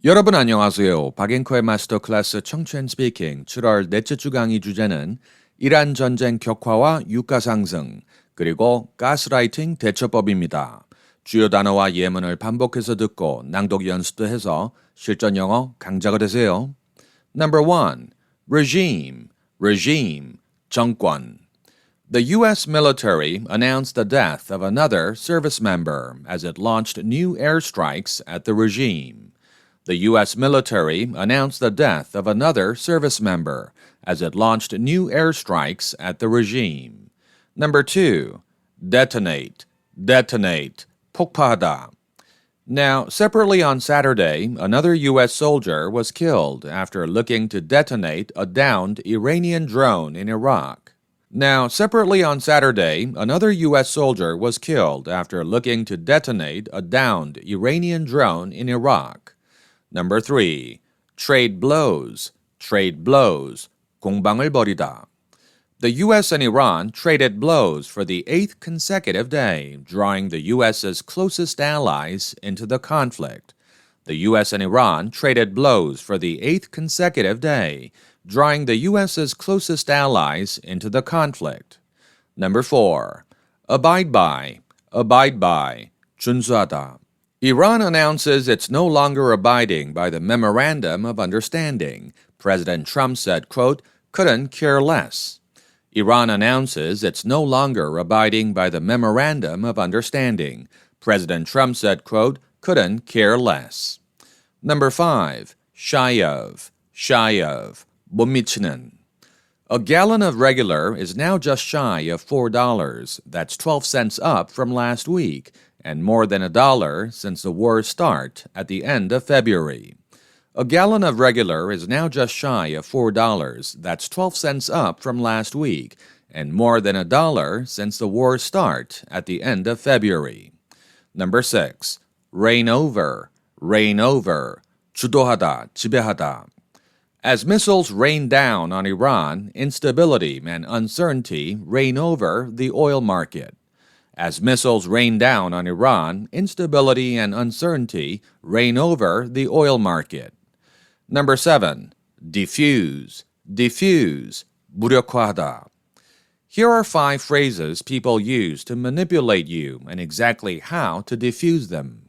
여러분 안녕하세요. 박앵커의 마스터 클래스 청취앤 스피킹 7월 넷째 주 강의 주제는 이란 전쟁 격화와 유가 상승, 그리고 가스라이팅 대처법입니다. 주요 단어와 예문을 반복해서 듣고 낭독 연습도 해서 실전 영어 강자가 되세요. Number 1. Regime, 정권. The U.S. military announced the death of another service member as it launched new airstrikes at the regime. The U.S. military announced the death of another service member as it launched new airstrikes at the regime. Number 2. Detonate, 폭파하다. Now, separately on Saturday, another U.S. soldier was killed after looking to detonate a downed Iranian drone in Iraq. Now, separately on Saturday, another U.S. soldier was killed after looking to detonate a downed Iranian drone in Iraq. Number 3. Trade blows, 공방을 벌이다. The U.S. and Iran traded blows for the 8th consecutive day, drawing the U.S.'s closest allies into the conflict. The U.S. and Iran traded blows for the 8th consecutive day, drawing the U.S.'s closest allies into the conflict. Number 4. Abide by, 준수하다. Iran announces it's no longer abiding by the Memorandum of Understanding. President Trump said, quote, couldn't care less. Iran announces it's no longer abiding by the Memorandum of Understanding. President Trump said, quote, couldn't care less. Number 5. Shy of, 못 미치는. A gallon of regular is now just shy of $4. That's 12 cents up from last week, and more than $1 since the war's start at the end of February. A gallon of regular is now just shy of $4. That's 12 cents up from last week, and more than $1 since the war's start at the end of February. Number 6. Reign over, 주도하다, 지배하다. As missiles rain down on Iran, instability and uncertainty reign over the oil market. As missiles rain down on Iran, instability and uncertainty reign over the oil market. Number 7. Diffuse, 무력화하다. Here are 5 phrases people use to manipulate you and exactly how to diffuse them.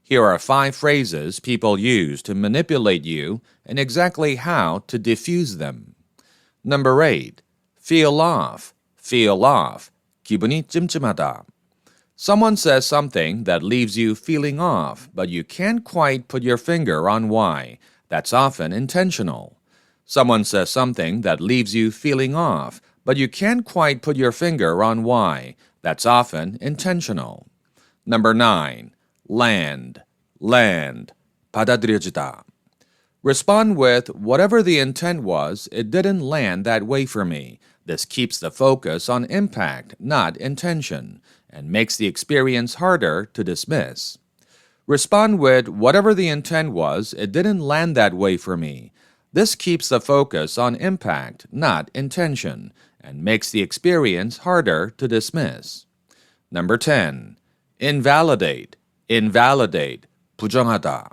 Here are 5 phrases people use to manipulate you and exactly how to diffuse them. Number 8. Feel off, 기분이 찜찜하다. Someone says something that leaves you feeling off, but you can't quite put your finger on why. That's often intentional. Someone says something that leaves you feeling off, but you can't quite put your finger on why. That's often intentional. Number 9. Land, 받아들여지다. Respond with, whatever the intent was, it didn't land that way for me. This keeps the focus on impact, not intention, and makes the experience harder to dismiss. Respond with, whatever the intent was, it didn't land that way for me. This keeps the focus on impact, not intention, and makes the experience harder to dismiss. Number 10. Invalidate, 부정하다.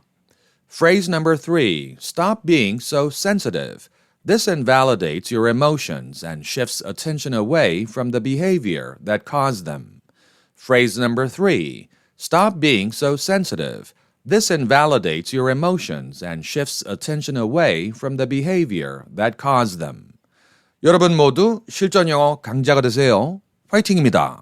Phrase number 3. Stop being so sensitive. This invalidates your emotions and shifts attention away from the behavior that caused them. Phrase number 3. Stop being so sensitive. This invalidates your emotions and shifts attention away from the behavior that caused them. 여러분 모두 실전 영어 강자가 되세요. 화이팅입니다.